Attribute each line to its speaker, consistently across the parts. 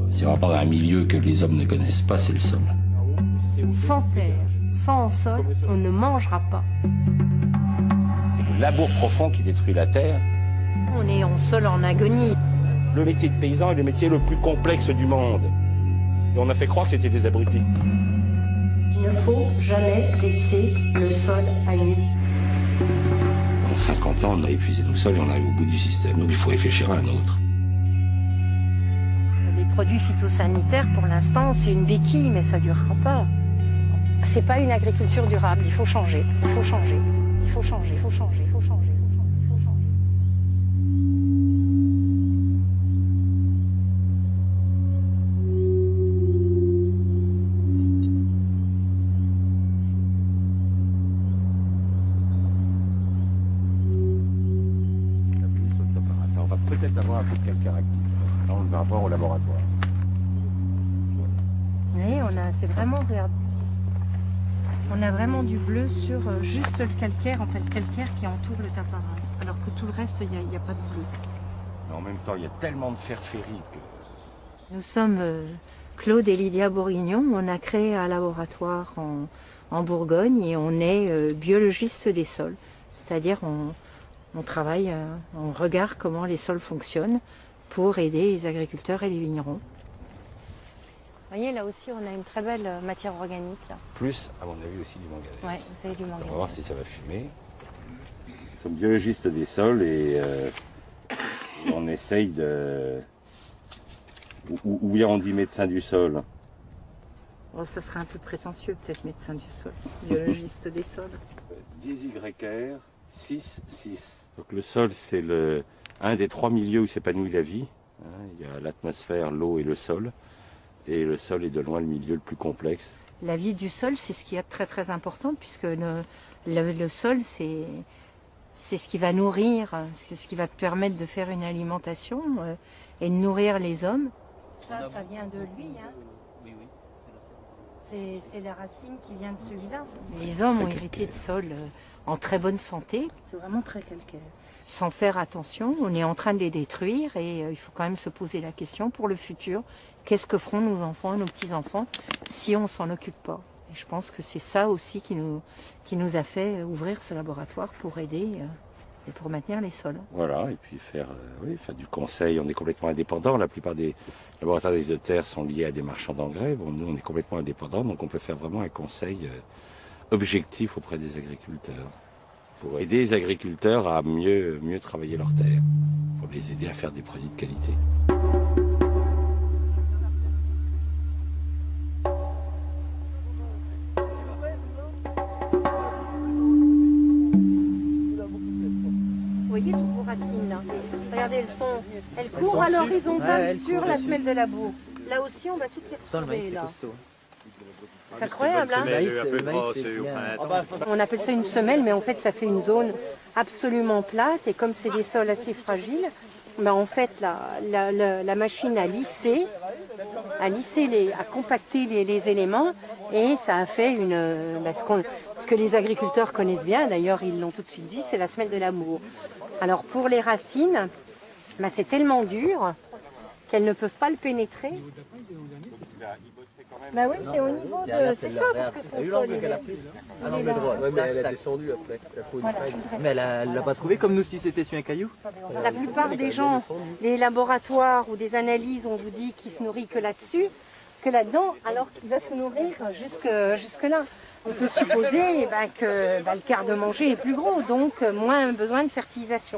Speaker 1: C'est vraiment un milieu que les hommes ne connaissent pas, c'est le sol.
Speaker 2: Sans terre, sans sol, on ne mangera pas.
Speaker 1: C'est le labour profond qui détruit la terre.
Speaker 2: On est en sol en agonie.
Speaker 1: Le métier de paysan est le métier le plus complexe du monde. Et on a fait croire que c'était des abrutis.
Speaker 2: Il ne faut jamais laisser le sol à nu.
Speaker 1: En 50 ans, on a épuisé nos sols et on arrive au bout du système. Donc il faut réfléchir à un autre.
Speaker 2: Les produits phytosanitaires, pour l'instant, c'est une béquille, mais ça ne durera pas. C'est pas une agriculture durable, il faut changer, il faut changer, il faut changer, il faut changer, il faut changer, il faut changer, il faut changer.
Speaker 1: Ça, on va peut-être avoir un peu de calcaire actif. Là, on va avoir au laboratoire.
Speaker 2: Oui, c'est vraiment, regarde, on a vraiment du bleu sur juste le calcaire, enfin le calcaire qui entoure le taparas, alors que tout le reste, il n'y a pas de bleu.
Speaker 1: Mais en même temps, il y a tellement de fer ferrique.
Speaker 2: Nous sommes Claude et Lydia Bourguignon, on a créé un laboratoire en Bourgogne et on est biologiste des sols, c'est-à-dire on travaille, on regarde comment les sols fonctionnent pour aider les agriculteurs et les vignerons. Vous voyez, là aussi, on a une très belle matière organique. Là.
Speaker 1: Plus, à mon avis, aussi du manganèse.
Speaker 2: Oui, vous avez du manganèse.
Speaker 1: On va voir si ça va fumer. Nous sommes biologistes des sols et on essaye de... Ou bien on dit médecin du sol.
Speaker 2: Oh, ça serait un peu prétentieux, peut-être médecin du sol, biologiste des sols.
Speaker 1: 10YR 6. Donc le sol, c'est un des 3 milieux où s'épanouit la vie. Il y a l'atmosphère, l'eau et le sol. Et le sol est de loin le milieu le plus complexe.
Speaker 2: La vie du sol, c'est ce qui est très très important, puisque le sol, c'est ce qui va nourrir, c'est ce qui va permettre de faire une alimentation et de nourrir les hommes. Ça vient de lui. Hein.
Speaker 3: Oui.
Speaker 2: C'est la racine qui vient de celui-là. Les hommes ont hérité de sols en très bonne santé. C'est vraiment très calcaire. Sans faire attention, on est en train de les détruire et il faut quand même se poser la question pour le futur. Qu'est-ce que feront nos enfants et nos petits-enfants si on ne s'en occupe pas? Et je pense que c'est ça aussi qui nous a fait ouvrir ce laboratoire pour aider et pour maintenir les sols.
Speaker 1: Voilà, et puis faire du conseil. On est complètement indépendant. La plupart des laboratoires des terres sont liés à des marchands d'engrais. Bon, nous, on est complètement indépendants, donc on peut faire vraiment un conseil objectif auprès des agriculteurs. Pour aider les agriculteurs à mieux travailler leurs terres, pour les aider à faire des produits de qualité.
Speaker 2: Vous voyez toutes vos racines là. Regardez, elles courent à l'horizontale sur la semelle de labour. Là aussi, on va toutes les retrouver là. C'est incroyable, hein? On appelle ça une semelle, mais en fait, ça fait une zone absolument plate. Et comme c'est des sols assez fragiles, ben en fait, la machine a lissé, a compacté les éléments, et ça a fait ce que les agriculteurs connaissent bien. D'ailleurs, ils l'ont tout de suite dit, c'est la semelle de l'amour. Alors pour les racines, ben, c'est tellement dur qu'elles ne peuvent pas le pénétrer. Bah oui, c'est au niveau de... C'est ça, parce que son sol, il est là.
Speaker 3: Ah non, mais droit. Ouais, mais elle a descendu après. Mais elle l'a pas trouvé comme nous si c'était sur un caillou.
Speaker 2: La plupart des gens, des laboratoires ou des analyses, on vous dit qu'il se nourrit que là-dessus, que là-dedans, alors qu'il va se nourrir jusque-là. On peut supposer que le quart de manger est plus gros, donc moins besoin de fertilisation.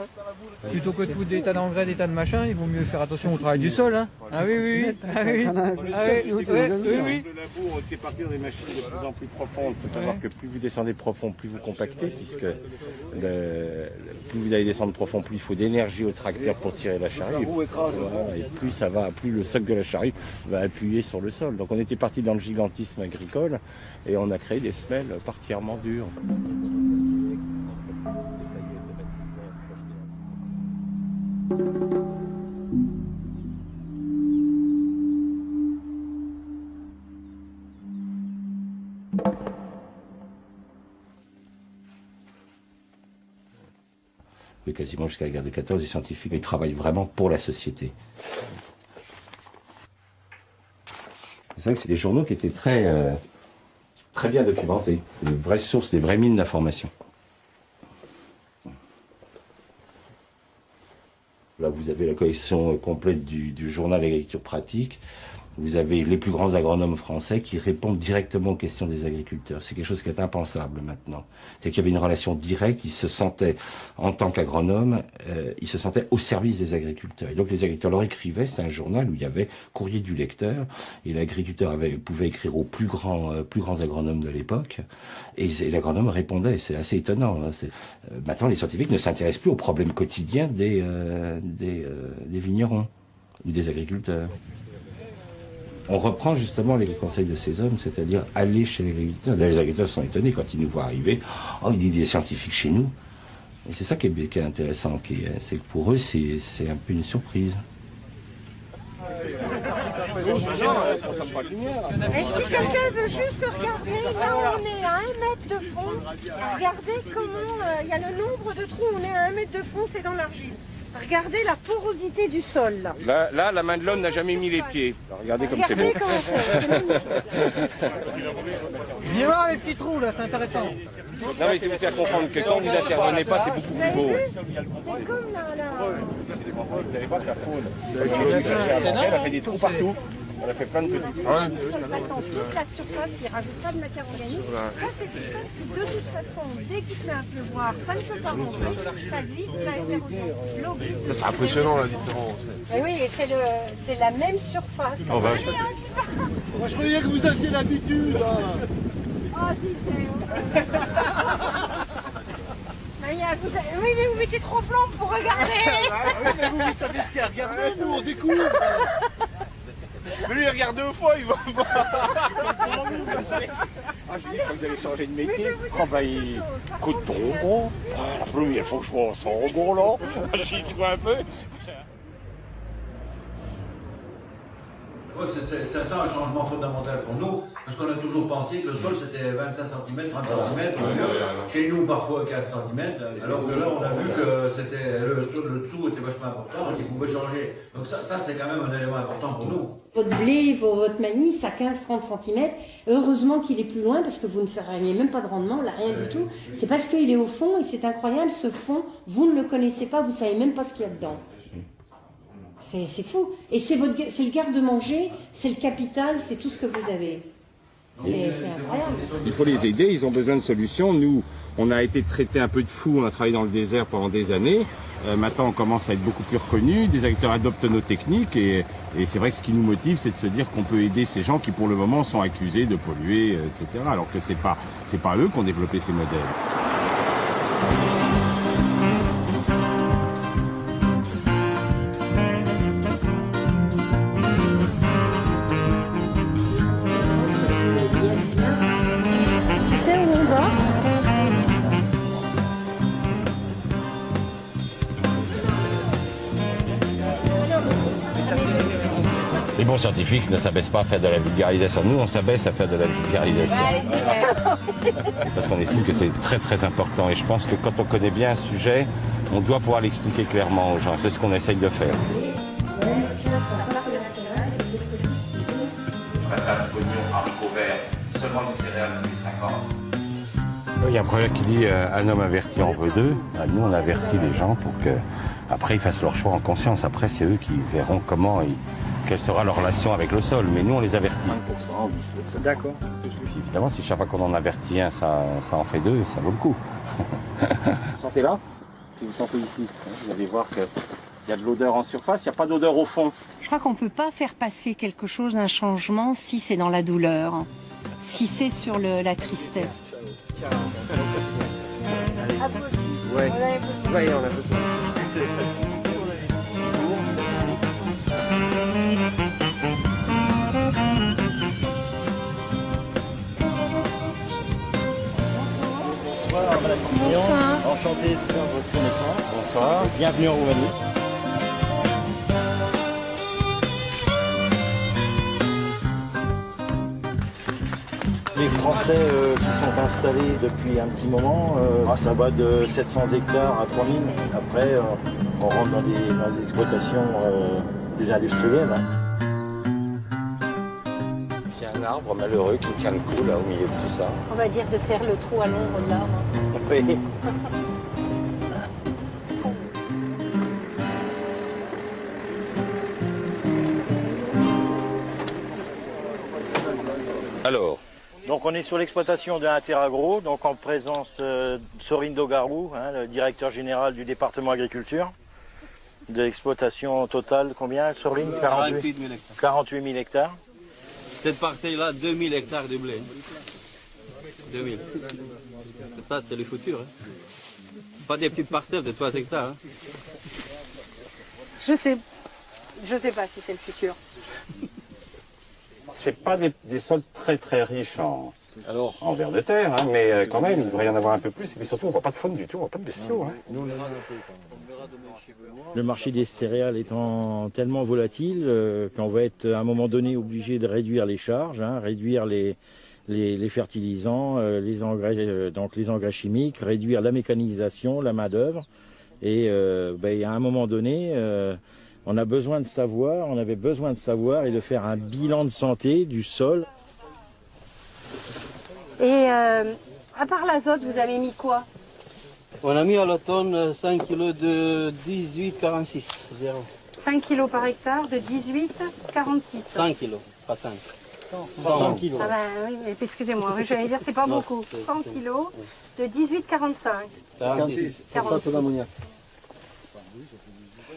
Speaker 4: Plutôt que tout des tas d'engrais, des tas de machins, il vaut mieux faire attention au travail du sol. Hein. Ah oui. Ah oui.
Speaker 1: Le labour, on était parti dans des machines de plus en plus profondes. Il faut savoir que plus vous descendez profond, plus vous compactez, puisque plus vous allez descendre profond, plus il faut d'énergie au tracteur pour tirer la charrue. Et plus le socle de la charrue va appuyer sur le sol. Donc on était parti dans le gigantisme agricole et on a créé des semelles particulièrement dures. Quasiment jusqu'à la guerre de 14, les scientifiques ils travaillent vraiment pour la société. C'est vrai que c'est des journaux qui étaient très bien documentés, des vraies sources, des vraies mines d'informations. Là, vous avez la collection complète du journal Agriculture pratique. Vous avez les plus grands agronomes français qui répondent directement aux questions des agriculteurs. C'est quelque chose qui est impensable maintenant. C'est qu'il y avait une relation directe, ils se sentaient, en tant qu'agronomes, ils se sentaient au service des agriculteurs. Et donc les agriculteurs leur écrivaient, c'était un journal où il y avait courrier du lecteur, et l'agriculteur pouvait écrire aux plus grands agronomes de l'époque, et l'agronome répondait. C'est assez étonnant. Hein. Maintenant, les scientifiques ne s'intéressent plus aux problèmes quotidiens des vignerons ou des agriculteurs. On reprend justement les conseils de ces hommes, c'est-à-dire aller chez les agriculteurs. Les agriculteurs sont étonnés quand ils nous voient arriver. Oh, il dit des scientifiques chez nous. Et c'est ça qui est intéressant, c'est que pour eux, c'est un peu une surprise.
Speaker 2: Et si quelqu'un veut juste regarder, là on est à 1 mètre de fond, regardez comment il y a le nombre de trous, on est à 1 mètre de fond, c'est dans l'argile. Regardez la porosité du sol là.
Speaker 1: Là, la main de l'homme n'a jamais mis les pieds. Regardez comme c'est beau.
Speaker 2: Regardez comment c'est magnifique.
Speaker 4: Viens voir les petits trous là, c'est intéressant.
Speaker 1: Non mais c'est vous faire comprendre que quand vous n'intervenez pas, c'est beaucoup plus beau.
Speaker 2: C'est comme là.
Speaker 1: Vous allez voir que la faune, elle a fait des trous partout. Elle a fait plein de petits trous.
Speaker 2: Maintenant, toute la surface, il ne rajoute pas de matière organique. Ça, c'est tout ça. De toute façon, dès qu'il se met à pleuvoir, ça ne peut pas rentrer. Ça glisse, ça émerge. L'eau glisse.
Speaker 5: C'est impressionnant la différence.
Speaker 2: Et oui, et c'est la même surface.
Speaker 5: Oh, vache. Moi je croyais que vous aviez l'habitude.
Speaker 2: Oh, dis oui, mais vous mettez trop blanc pour regarder.
Speaker 5: Oui, mais vous savez ce qu'il y a à regarder, nous on découvre. Mais lui il regarde 2 fois, il va voir.
Speaker 1: Ah, je dis quand vous allez changer de métier, oh bah il coup de trombon. La première fois que je vois son robot là, j'y trouve un peu.
Speaker 6: C'est ça un changement fondamental pour nous, parce qu'on a toujours pensé que le sol c'était 25 cm, 30 cm, chez nous parfois 15 cm, alors que là on a vu que c'était le dessous était vachement important et qu'il pouvait changer. Donc ça c'est quand même un élément important pour nous.
Speaker 2: Votre blé, votre maïs à 15-30 cm, heureusement qu'il est plus loin parce que vous ne feriez même pas de rendement, là rien du tout. C'est parce qu'il est au fond et c'est incroyable, ce fond, vous ne le connaissez pas, vous ne savez même pas ce qu'il y a dedans. C'est fou. Et c'est le garde-manger, c'est le capital, c'est tout ce que vous avez. C'est incroyable.
Speaker 1: Il faut les aider, ils ont besoin de solutions. Nous, on a été traités un peu de fous, on a travaillé dans le désert pendant des années. Maintenant, on commence à être beaucoup plus reconnus, des agriculteurs adoptent nos techniques et c'est vrai que ce qui nous motive, c'est de se dire qu'on peut aider ces gens qui, pour le moment, sont accusés de polluer, etc. Alors que c'est pas eux qui ont développé ces modèles. Les bons scientifiques ne s'abaissent pas à faire de la vulgarisation. Nous, on s'abaisse à faire de la vulgarisation. Parce qu'on estime que c'est très très important. Et je pense que quand on connaît bien un sujet, on doit pouvoir l'expliquer clairement aux gens. C'est ce qu'on essaye de faire. Il y a un projet qui dit un homme averti en veut 2. Nous, on avertit les gens pour qu'après ils fassent leur choix en conscience. Après, c'est eux qui verront quelle sera leur relation avec le sol. Mais nous, on les avertit. 5%, 10%. D'accord. Évidemment, si chaque fois qu'on en avertit un, ça en fait 2, ça vaut le coup. Vous sentez là? Vous sentez ici. Vous allez voir qu'il y a de l'odeur en surface, il n'y a pas d'odeur au fond.
Speaker 2: Je crois qu'on ne peut pas faire passer quelque chose, un changement, si c'est dans la douleur, si c'est sur la tristesse.
Speaker 3: Ouais, on a besoin.
Speaker 7: Bonsoir, Madame Pignon.
Speaker 2: Bonsoir.
Speaker 7: Enchanté de faire votre connaissance.
Speaker 1: Bonsoir.
Speaker 7: Bienvenue en Roumanie. Les Français qui sont installés depuis un petit moment, ça va de 700 hectares à 3000. Après, on rentre dans des exploitations plus industrielles.
Speaker 1: arbre malheureux qui tient le coup là au milieu de tout ça.
Speaker 2: On va dire de faire le trou à l'ombre de l'arbre.
Speaker 1: Oui. Alors,
Speaker 7: Donc on est sur l'exploitation de Interagro, donc en présence de Sorine Dogarou, le directeur général du département agriculture. De l'exploitation totale, combien Sorine?
Speaker 8: 48 000 hectares.
Speaker 7: 48 000 hectares.
Speaker 8: Cette parcelle-là, 2000 hectares de blé. 2000. Ça, c'est le futur. Hein. Pas des petites parcelles de 3 hectares. Hein.
Speaker 2: Je sais pas si c'est le futur.
Speaker 1: c'est pas des sols très très riches en vers de terre, hein, mais quand même, il devrait y en avoir un peu plus. Et puis surtout, on voit pas de faune du tout, on voit pas de bestiaux. Hein.
Speaker 7: Le marché des céréales étant tellement volatile qu'on va être à un moment donné obligé de réduire les charges, réduire les fertilisants, les engrais chimiques, réduire la mécanisation, la main-d'œuvre. Et à un moment donné, on avait besoin de savoir et de faire un bilan de santé du sol.
Speaker 2: Et à part l'azote, vous avez mis quoi?
Speaker 8: On a mis à l'automne 5 kg de 18,46.
Speaker 2: 5 kg par hectare de 18,46.
Speaker 8: 5 kg, pas 5.
Speaker 2: 100 kg. Ah oui, excusez-moi, j'allais dire c'est pas beaucoup. 100 kg de 18,45.
Speaker 8: 46.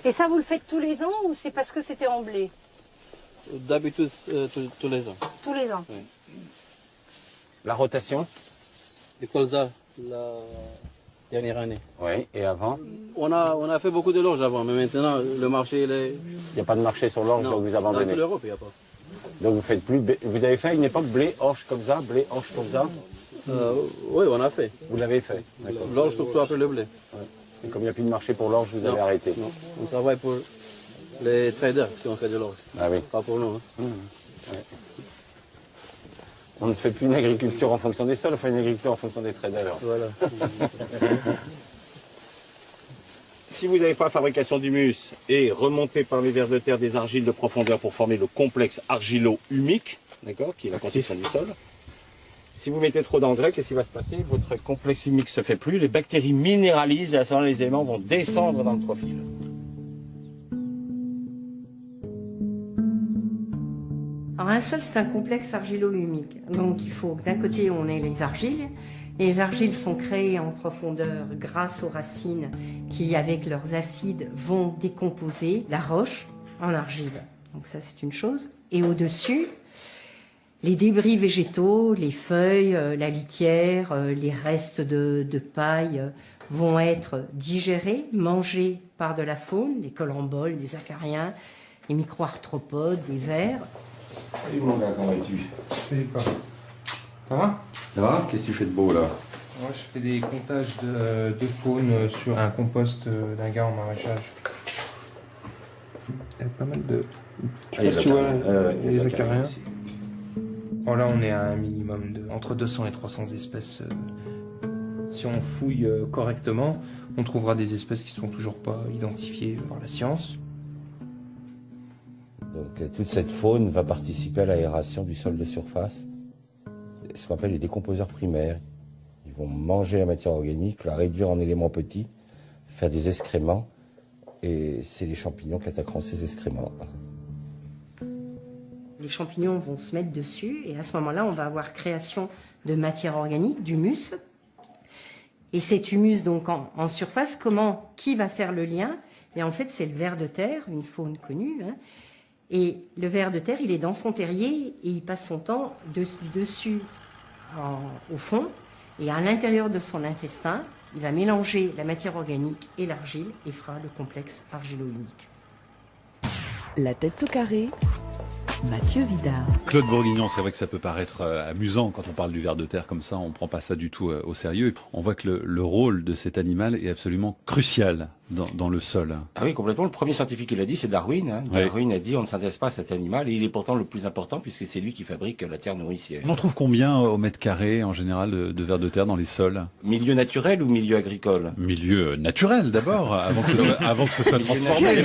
Speaker 2: Et ça, vous le faites tous les ans ou c'est parce que c'était en blé?
Speaker 8: D'habitude, tous les ans.
Speaker 2: Tous les ans.
Speaker 8: Oui.
Speaker 1: La rotation?
Speaker 8: Les colza, la dernière année.
Speaker 1: Oui, et avant?
Speaker 8: On a fait beaucoup de l'orge avant, mais maintenant, le marché, il est...
Speaker 1: Il n'y a pas de marché sur l'orge, donc vous abandonnez.
Speaker 8: Dans toute l'Europe, il n'y a pas.
Speaker 1: Donc vous faites plus. Vous avez fait à une époque blé, orge comme ça, blé, orge comme ça?
Speaker 8: Oui, on a fait.
Speaker 1: Vous l'avez fait?
Speaker 8: L'orge, surtout après le blé.
Speaker 1: Ouais. Et comme il n'y a plus de marché pour l'orge, vous avez arrêté?
Speaker 8: Non, on travaille pour les traders qui ont fait de l'orge.
Speaker 1: Ah oui.
Speaker 8: Pas pour nous. Hein.
Speaker 1: Ouais. On ne fait plus une agriculture en fonction des sols, on fait une agriculture en fonction des traders.
Speaker 8: Voilà.
Speaker 1: Si vous n'avez pas fabrication d'humus et remonter par les vers de terre des argiles de profondeur pour former le complexe argilo-humique, d'accord, qui est la constitution du sol, si vous mettez trop d'engrais, qu'est-ce qui va se passer? Votre complexe humique ne se fait plus, les bactéries minéralisent et à ce moment-là, les éléments vont descendre dans le profil.
Speaker 2: Alors un sol, c'est un complexe argilo-humique. Donc il faut que d'un côté, on ait les argiles. Les argiles sont créées en profondeur grâce aux racines qui, avec leurs acides, vont décomposer la roche en argile. Donc ça, c'est une chose. Et au-dessus, les débris végétaux, les feuilles, la litière, les restes de paille vont être digérés, mangés par de la faune, les colamboles, les acariens, les micro-arthropodes, les vers.
Speaker 1: Salut mon gars, comment vas-tu?
Speaker 4: Salut pas. Ça va?
Speaker 1: Ça va? Qu'est-ce que tu fais de beau là?
Speaker 4: Moi je fais des comptages de faune sur un compost d'un gars en maraîchage. Il y a pas mal de... Je sais pas si tu vois les acariens. Bon, là on est à un minimum de entre 200 et 300 espèces. Si on fouille correctement, on trouvera des espèces qui ne sont toujours pas identifiées par la science.
Speaker 1: Donc toute cette faune va participer à l'aération du sol de surface. Ce qu'on appelle les décomposeurs primaires. Ils vont manger la matière organique, la réduire en éléments petits, faire des excréments, et c'est les champignons qui attaqueront ces excréments.
Speaker 2: Les champignons vont se mettre dessus, et à ce moment-là, on va avoir création de matière organique, d'humus. Et cet humus, donc en surface, qui va faire le lien? Et en fait, c'est le ver de terre, une faune connue. Et le ver de terre, il est dans son terrier et il passe son temps dessus, au fond. Et à l'intérieur de son intestin, il va mélanger la matière organique et l'argile et fera le complexe argilo-humique.
Speaker 9: La tête au carré, Mathieu Vidard.
Speaker 10: Claude Bourguignon, c'est vrai que ça peut paraître amusant quand on parle du ver de terre comme ça, on ne prend pas ça du tout au sérieux. On voit que le rôle de cet animal est absolument crucial dans le sol.
Speaker 1: Ah oui, complètement. Le premier scientifique qui l'a dit, c'est Darwin. Hein.
Speaker 10: Oui.
Speaker 1: Darwin a dit on ne s'intéresse pas à cet animal et il est pourtant le plus important puisque c'est lui qui fabrique la terre nourricière.
Speaker 10: On en trouve combien au mètre carré en général de vers de terre dans les sols?
Speaker 1: Milieu naturel ou milieu agricole?
Speaker 10: Milieu naturel d'abord, avant que ce soit transformé.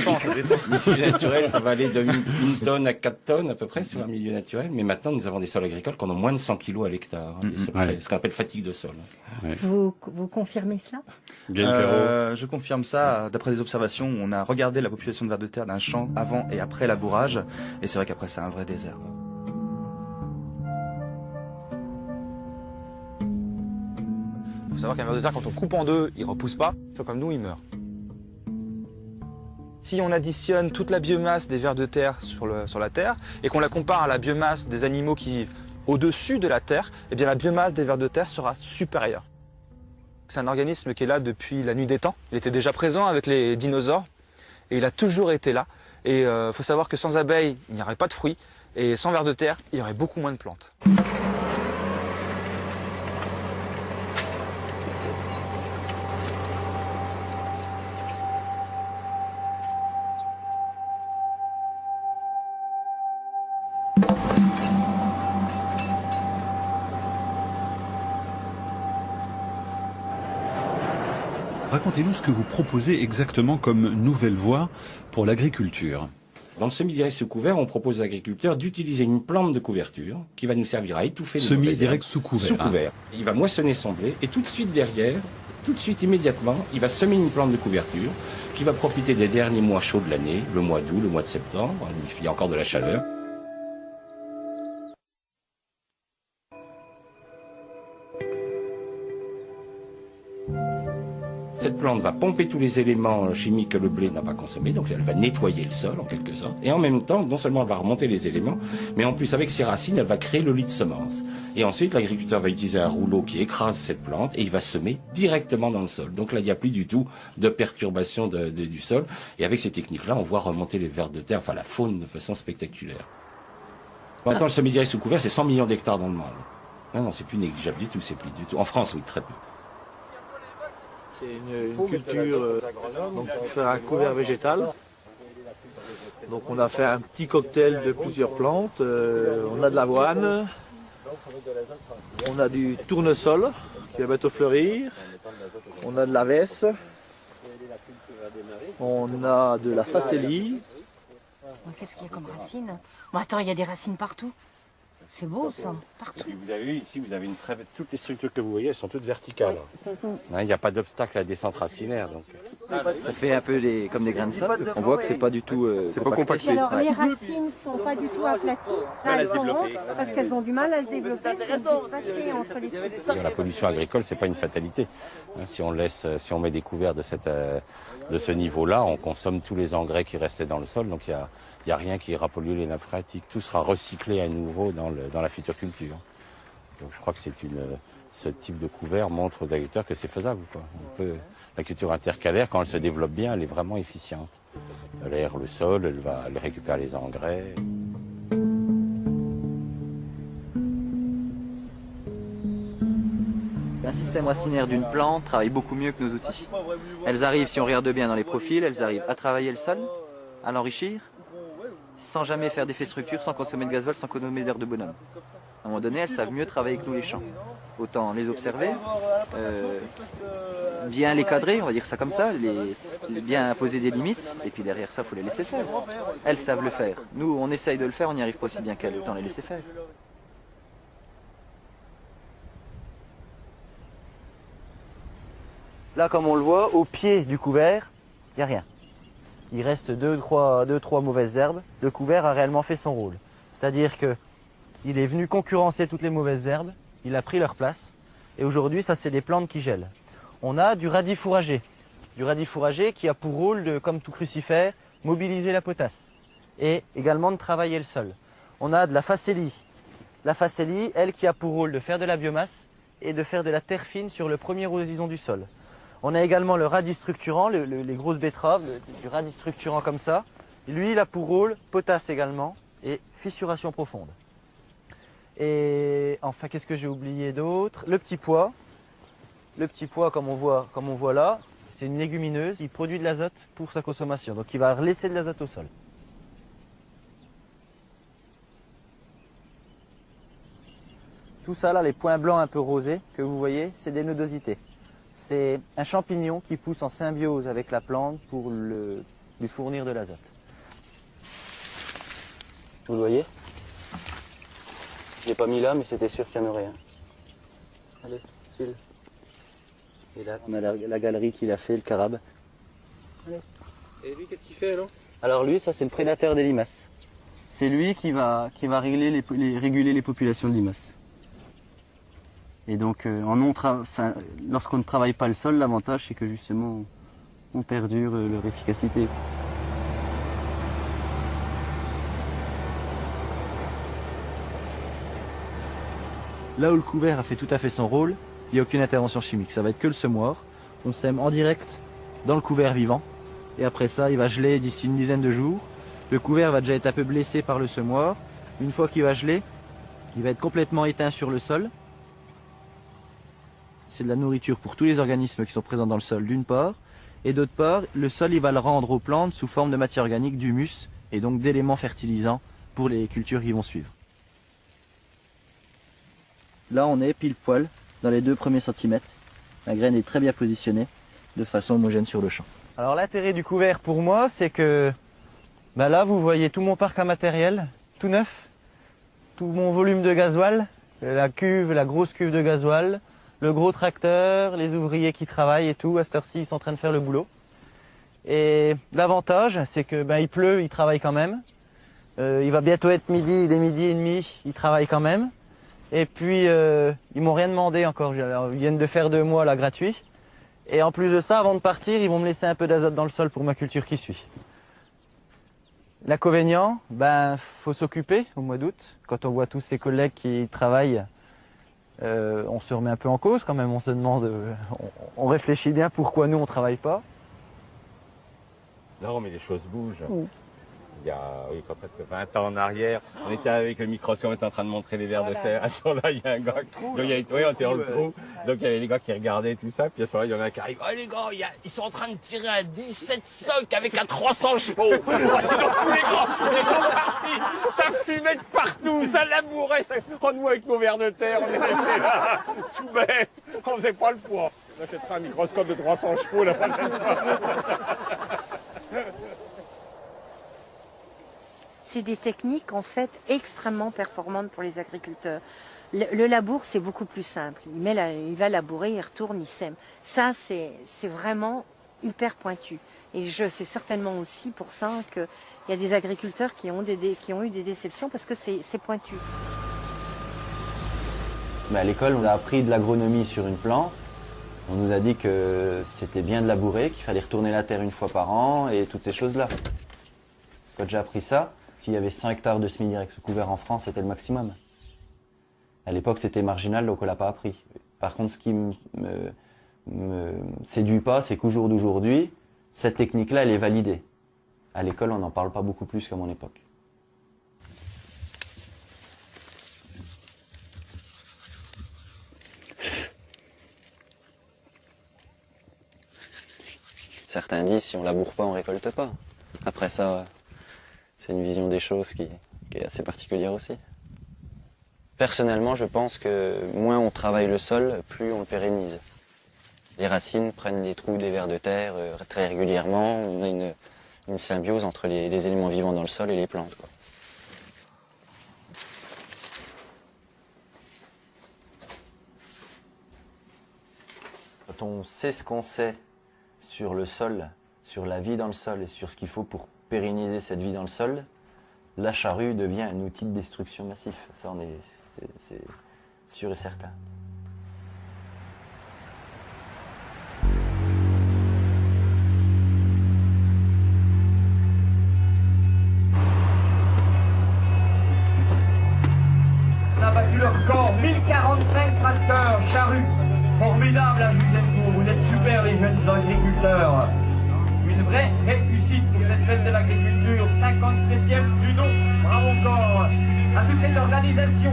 Speaker 1: Milieu naturel, ça va aller de 1 tonne à 4 tonnes à peu près sur un milieu naturel. Mais maintenant, nous avons des sols agricoles qui ont moins de 100 kilos à l'hectare. Ce qu'on appelle fatigue de sol.
Speaker 2: Ouais. Vous confirmez cela?
Speaker 11: Je confirme ça. D'après des observations, on a regardé la population de vers de terre d'un champ avant et après labourage. Et c'est vrai qu'après, c'est un vrai désert.
Speaker 12: Il faut savoir qu'un ver de terre, quand on coupe en deux, il repousse pas. Soit comme nous, il meurt. Si on additionne toute la biomasse des vers de terre sur la terre et qu'on la compare à la biomasse des animaux qui vivent au-dessus de la terre, eh bien la biomasse des vers de terre sera supérieure. C'est un organisme qui est là depuis la nuit des temps. Il était déjà présent avec les dinosaures et il a toujours été là. Et il faut savoir que sans abeilles, il n'y aurait pas de fruits et sans vers de terre, il y aurait beaucoup moins de plantes.
Speaker 10: Racontez-nous ce que vous proposez exactement comme nouvelle voie pour l'agriculture.
Speaker 1: Dans le semi-direct sous couvert, on propose aux agriculteurs d'utiliser une plante de couverture qui va nous servir à étouffer les
Speaker 10: semi-direct sous couvert.
Speaker 1: Sous couvert. Il va moissonner son blé et tout de suite derrière, immédiatement, il va semer une plante de couverture qui va profiter des derniers mois chauds de l'année, le mois d'août, le mois de septembre, il y a encore de la chaleur. Cette plante va pomper tous les éléments chimiques que le blé n'a pas consommés, donc elle va nettoyer le sol en quelque sorte. Et en même temps, non seulement elle va remonter les éléments, mais en plus avec ses racines, elle va créer le lit de semence. Et ensuite, l'agriculteur va utiliser un rouleau qui écrase cette plante et il va semer directement dans le sol. Donc là, il n'y a plus du tout de perturbation du sol. Et avec ces techniques-là, on voit remonter les vers de terre, enfin la faune de façon spectaculaire. Maintenant, le semi-direct sous couvert, c'est 100 millions d'hectares dans le monde. Non, c'est plus négligeable du tout, c'est plus du tout. En France, oui, très peu.
Speaker 13: C'est une culture donc pour faire un couvert végétal. Donc on a fait un petit cocktail de plusieurs plantes. On a de l'avoine, on a du tournesol qui va bientôt fleurir, on a de la vesse, on a de la facélie.
Speaker 2: Qu'est-ce qu'il y a comme racines? Bon, attends, il y a des racines partout. C'est beau ça, partout.
Speaker 1: Et puis vous avez vu ici, vous avez toutes les structures que vous voyez, elles sont toutes verticales. Il n'y a pas d'obstacle à la descente racinaire. Donc.
Speaker 3: Ça fait un peu comme des grains de sable. On voit que c'est pas du tout
Speaker 2: c'est pas compacté. Alors les racines ne sont pas du tout aplaties. Là, elles sont rondes parce qu'elles ont du mal à se développer. Entre les
Speaker 1: la pollution agricole, c'est pas une fatalité. Si on met des couverts de ce niveau-là, on consomme tous les engrais qui restaient dans le sol. Donc il n'y a rien qui ira polluer les nappes phréatiques. Tout sera recyclé à nouveau dans la future culture. Donc je crois que ce type de couvert montre aux agriculteurs que c'est faisable, quoi. La culture intercalaire, quand elle se développe bien, elle est vraiment efficiente. Elle aère le sol, elle récupère les engrais.
Speaker 3: Un système racinaire d'une plante travaille beaucoup mieux que nos outils. Elles arrivent, si on regarde bien dans les profils, elles arrivent à travailler le sol, à l'enrichir, sans jamais faire d'effet structure, sans consommer de gasoil, sans consommer d'air de bonhomme. À un moment donné, elles savent mieux travailler que nous les champs. Autant les observer, bien les cadrer, on va dire ça comme ça, bien poser des limites, et puis derrière ça, il faut les laisser faire. Elles savent le faire. Nous, on essaye de le faire, on n'y arrive pas aussi bien qu'elles, autant les laisser faire. Là, comme on le voit, au pied du couvert, il n'y a rien. Il reste deux, trois mauvaises herbes. Le couvert a réellement fait son rôle. C'est-à-dire qu'il est venu concurrencer toutes les mauvaises herbes, il a pris leur place. Et aujourd'hui, ça, c'est des plantes qui gèlent. On a du radis fourragé. Du radis fourragé qui a pour rôle, comme tout crucifère, mobiliser la potasse. Et également de travailler le sol. On a de la facélie. La facélie, elle, qui a pour rôle de faire de la biomasse et de faire de la terre fine sur le premier horizon du sol. On a également le radis structurant, les grosses betteraves, du radis structurant comme ça. Lui, il a pour rôle potasse également et fissuration profonde. Et enfin, qu'est-ce que j'ai oublié d'autre? Le petit pois. Le petit pois, comme on voit là, c'est une légumineuse, il produit de l'azote pour sa consommation, donc il va laisser de l'azote au sol. Tout ça là, les points blancs un peu rosés que vous voyez, c'est des nodosités. C'est un champignon qui pousse en symbiose avec la plante pour lui fournir de l'azote. Vous le voyez? Je l'ai pas mis là, mais c'était sûr qu'il y en aurait un. Allez, file. Et là, on a la galerie qu'il a fait, le carabe. Allez.
Speaker 5: Et lui, qu'est-ce qu'il fait alors?
Speaker 3: Alors lui, ça c'est le prédateur des limaces. C'est lui qui va réguler les populations de limaces. Et donc, lorsqu'on ne travaille pas le sol, l'avantage c'est que justement, on perdure leur efficacité. Là où le couvert a fait tout à fait son rôle, il n'y a aucune intervention chimique. Ça va être que le semoir. On sème en direct dans le couvert vivant. Et après ça, il va geler d'ici une dizaine de jours. Le couvert va déjà être un peu blessé par le semoir. Une fois qu'il va geler, il va être complètement éteint sur le sol. C'est de la nourriture pour tous les organismes qui sont présents dans le sol d'une part. Et d'autre part, le sol il va le rendre aux plantes sous forme de matière organique, d'humus et donc d'éléments fertilisants pour les cultures qui vont suivre. Là on est pile poil dans les 2 premiers centimètres. La graine est très bien positionnée de façon homogène sur le champ. Alors l'intérêt du couvert pour moi c'est que là vous voyez tout mon parc à matériel, tout neuf, tout mon volume de gasoil, la grosse cuve de gasoil, le gros tracteur, les ouvriers qui travaillent et tout, à cette heure-ci ils sont en train de faire le boulot. Et l'avantage c'est que il pleut, ils travaillent quand même. Il va bientôt être midi, il est midi et demi, ils travaillent quand même. Et puis ils m'ont rien demandé encore, ils viennent de faire 2 mois là gratuit. Et en plus de ça, avant de partir, ils vont me laisser un peu d'azote dans le sol pour ma culture qui suit. L'inconvénient, faut s'occuper au mois d'août. Quand on voit tous ses collègues qui travaillent, on se remet un peu en cause quand même, on se demande, on réfléchit bien pourquoi nous on travaille pas.
Speaker 1: Non mais les choses bougent. Il y a presque 20 ans en arrière, on était avec le microscope, on était en train de montrer les vers de terre. À ce moment-là, il y a un gars, on était dans le trou, donc il y avait des gars qui regardaient tout ça, puis à ce moment-là, il y en a un qui arrive, oh les gars, ils sont en train de tirer un 17 socs avec un 300 chevaux. Donc tous les gars, ils sont partis, ça fumait de partout, ça labourait, nous avec nos vers de terre, on était là, tout bête, on faisait pas le poids. On achètera un microscope de 300 chevaux la prochaine fois.
Speaker 2: C'est des techniques en fait extrêmement performantes pour les agriculteurs. Le labour c'est beaucoup plus simple. Il va labourer, il retourne, il sème. Ça c'est vraiment hyper pointu. Et c'est certainement aussi pour ça qu'il y a des agriculteurs qui ont eu des déceptions parce que c'est pointu.
Speaker 3: À l'école on a appris de l'agronomie sur une plante. On nous a dit que c'était bien de labourer, qu'il fallait retourner la terre 1 fois par an et toutes ces choses-là. Quand j'ai appris ça, s'il y avait 100 hectares de semi-direct sous couvert en France, c'était le maximum. À l'époque, c'était marginal, donc on l'a pas appris. Par contre, ce qui me séduit pas, c'est qu'au jour d'aujourd'hui, cette technique-là, elle est validée. À l'école, on n'en parle pas beaucoup plus qu'à mon époque.
Speaker 14: Certains disent si on laboure pas, on récolte pas. Après ça, c'est une vision des choses qui est assez particulière aussi. Personnellement, je pense que moins on travaille le sol, plus on le pérennise. Les racines prennent les trous des vers de terre très régulièrement. On a une symbiose entre les éléments vivants dans le sol et les plantes, quoi.
Speaker 3: Quand on sait ce qu'on sait sur le sol, sur la vie dans le sol et sur ce qu'il faut pour pérenniser cette vie dans le sol, la charrue devient un outil de destruction massif. Ça, c'est sûr et certain.
Speaker 15: On a battu le record, 1045 tracteurs, charrues. Formidable à Juseppo, vous êtes super les jeunes agriculteurs. Une vraie réussite pour cette fête de l'agriculture, 57e du nom. Bravo encore à toute cette organisation.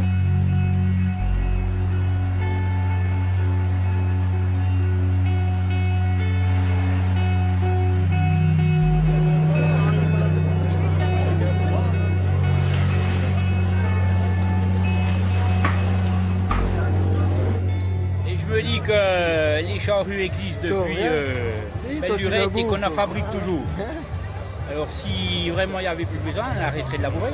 Speaker 16: Je me dis que les charrues existent depuis belle durée et qu'on en fabrique toujours. Alors si vraiment il n'y avait plus besoin, on arrêterait de labourer.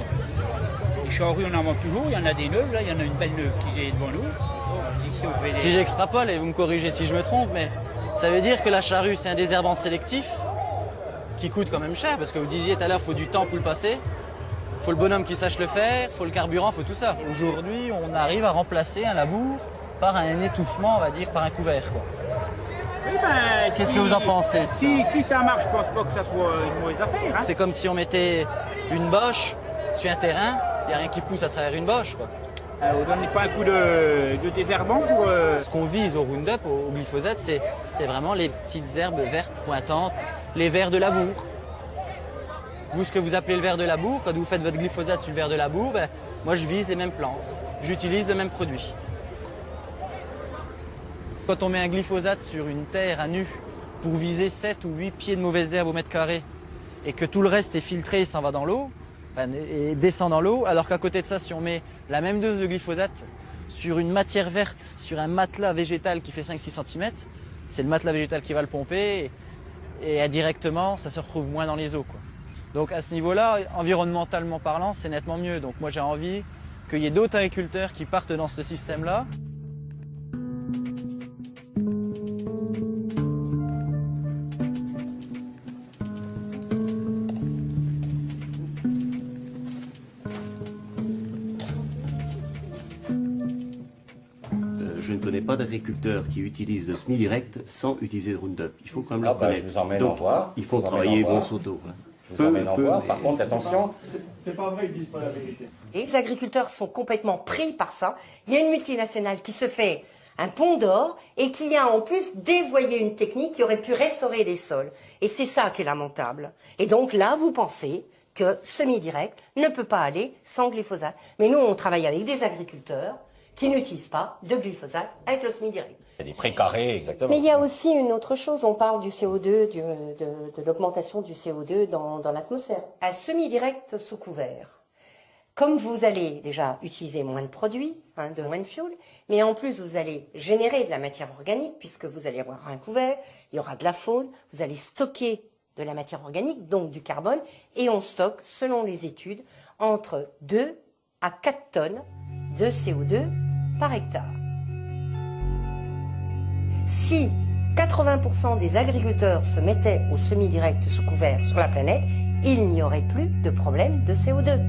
Speaker 16: Les charrues, on en vend toujours, il y en a des neuves, là, il y en a une belle neuve qui est devant nous. Ici, on fait
Speaker 3: Si j'extrapole, et vous me corrigez si je me trompe, mais ça veut dire que la charrue, c'est un désherbant sélectif qui coûte quand même cher, parce que vous disiez tout à l'heure, il faut du temps pour le passer, il faut le bonhomme qui sache le faire, il faut le carburant, il faut tout ça. Aujourd'hui, on arrive à remplacer un labour par un étouffement, on va dire, par un couvert, quoi.
Speaker 16: Oui, ben,
Speaker 3: Qu'est-ce que vous en pensez?
Speaker 16: Si ça marche, je pense pas que ça soit une mauvaise affaire. Hein.
Speaker 3: C'est comme si on mettait une bâche sur un terrain, il n'y a rien qui pousse à travers une bâche, quoi.
Speaker 16: Vous donnez pas un coup de désherbant pour...
Speaker 3: Ce qu'on vise au Roundup, au glyphosate, c'est vraiment les petites herbes vertes pointantes, les vers de labour. Vous, ce que vous appelez le ver de labour, quand vous faites votre glyphosate sur le ver de labour, ben, moi je vise les mêmes plantes, j'utilise le même produit. Quand on met un glyphosate sur une terre à nu pour viser 7 ou 8 pieds de mauvaises herbes au mètre carré et que tout le reste est filtré et s'en va dans l'eau, et descend dans l'eau, alors qu'à côté de ça, si on met la même dose de glyphosate sur une matière verte, sur un matelas végétal qui fait 5-6 cm, c'est le matelas végétal qui va le pomper et indirectement, ça se retrouve moins dans les eaux, quoi. Donc à ce niveau-là, environnementalement parlant, c'est nettement mieux. Donc moi j'ai envie qu'il y ait d'autres agriculteurs qui partent dans ce système-là.
Speaker 17: Je ne connais pas d'agriculteurs qui utilisent le semi-direct sans utiliser le Roundup. Il faut quand même le connaître.
Speaker 1: Je vous emmène
Speaker 17: Donc,
Speaker 1: en voir.
Speaker 17: il faut travailler Monsanto. Hein.
Speaker 1: Je vous emmène en voir. Par contre, attention.
Speaker 18: C'est pas vrai, ils disent pas la vérité.
Speaker 2: Et les agriculteurs sont complètement pris par ça. Il y a une multinationale qui se fait un pont d'or et qui a en plus dévoyé une technique qui aurait pu restaurer les sols. Et c'est ça qui est lamentable. Et donc là, vous pensez que semi-direct ne peut pas aller sans glyphosate. Mais nous, on travaille avec des agriculteurs qui n'utilisent pas de glyphosate avec le semi-direct.
Speaker 1: Il y a des précarés, exactement.
Speaker 2: Mais il y a aussi une autre chose, on parle du CO2, de l'augmentation du CO2 dans l'atmosphère. Un semi-direct sous couvert, comme vous allez déjà utiliser moins de produits, moins de fuel, mais en plus vous allez générer de la matière organique, puisque vous allez avoir un couvert, il y aura de la faune, vous allez stocker de la matière organique, donc du carbone, et on stocke, selon les études, entre 2 à 4 tonnes de CO2 par hectare. Si 80% des agriculteurs se mettaient au semi-direct sous couvert sur la planète, il n'y aurait plus de problème de CO2.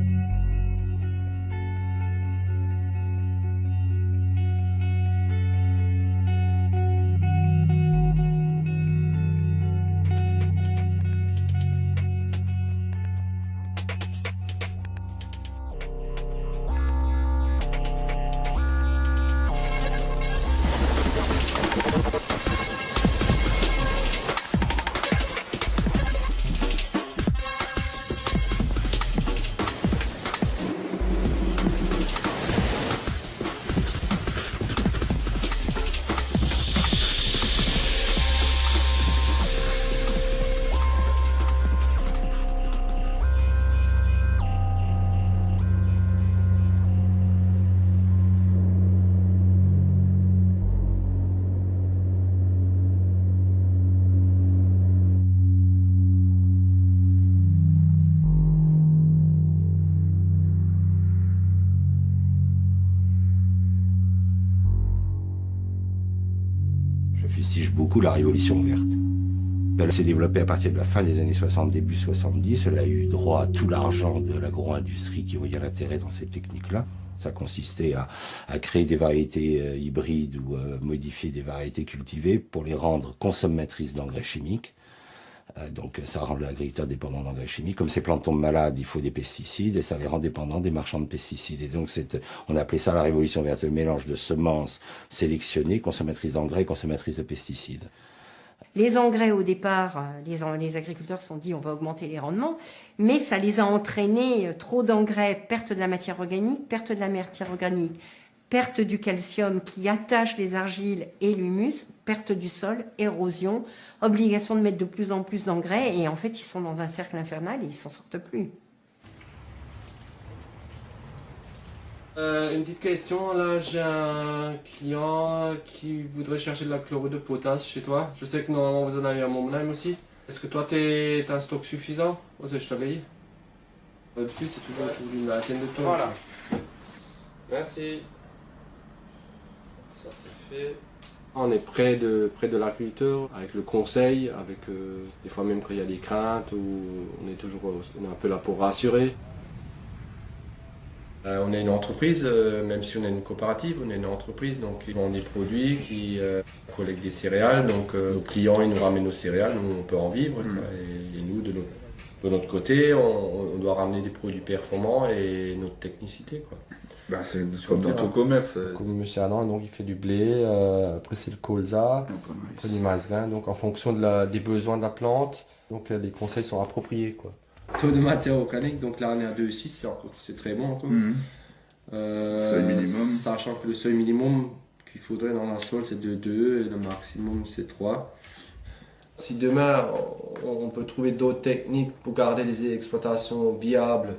Speaker 1: Je fustige beaucoup la révolution verte. Elle s'est développée à partir de la fin des années 60, début 70. Elle a eu droit à tout l'argent de l'agro-industrie qui voyait l'intérêt dans cette technique-là. Ça consistait à créer des variétés hybrides ou modifier des variétés cultivées pour les rendre consommatrices d'engrais chimiques. Donc ça rend l'agriculteur dépendant d'engrais chimiques. Comme ces plantes tombent malades, il faut des pesticides et ça les rend dépendants des marchands de pesticides. Et donc on appelait ça la révolution verte, le mélange de semences sélectionnées, consommatrices d'engrais, consommatrices de pesticides.
Speaker 2: Les engrais, au départ, les agriculteurs se sont dit on va augmenter les rendements, mais ça les a entraînés, trop d'engrais, perte de la matière organique, perte du calcium qui attache les argiles et l'humus, perte du sol, érosion, obligation de mettre de plus en plus d'engrais, et en fait ils sont dans un cercle infernal et ils s'en sortent plus.
Speaker 4: Une petite question, là j'ai un client qui voudrait chercher de la chlorure de potasse chez toi. Je sais que normalement vous en avez à Montmelin aussi. Est-ce que toi t'as un stock suffisant? Osez je t'avais dit. D'habitude c'est toujours une vingtaine de tonnes. Voilà. Merci. Ça c'est fait. On est près de l'agriculteur, avec le conseil, avec des fois même quand il y a des craintes, on est un peu là pour rassurer. On est une entreprise, même si on est une coopérative, on est une entreprise, donc ils vendent des produits, qui collectent des céréales, donc nos clients ils nous ramènent nos céréales, nous on peut en vivre, et nous de notre côté on doit ramener des produits performants et notre technicité, quoi.
Speaker 19: Bah, c'est comme dans tout commerce.
Speaker 4: Comme M. Adam, donc il fait du blé, après c'est le colza, après du maïs-vin, donc en fonction des besoins de la plante, donc les conseils sont appropriés, quoi. Taux de matière organique, donc là on est à 2,6, c'est très bon encore.
Speaker 19: Seuil minimum.
Speaker 4: Sachant que le seuil minimum qu'il faudrait dans un sol c'est 2,2 et le maximum c'est 3. Si demain on peut trouver d'autres techniques pour garder des exploitations viables,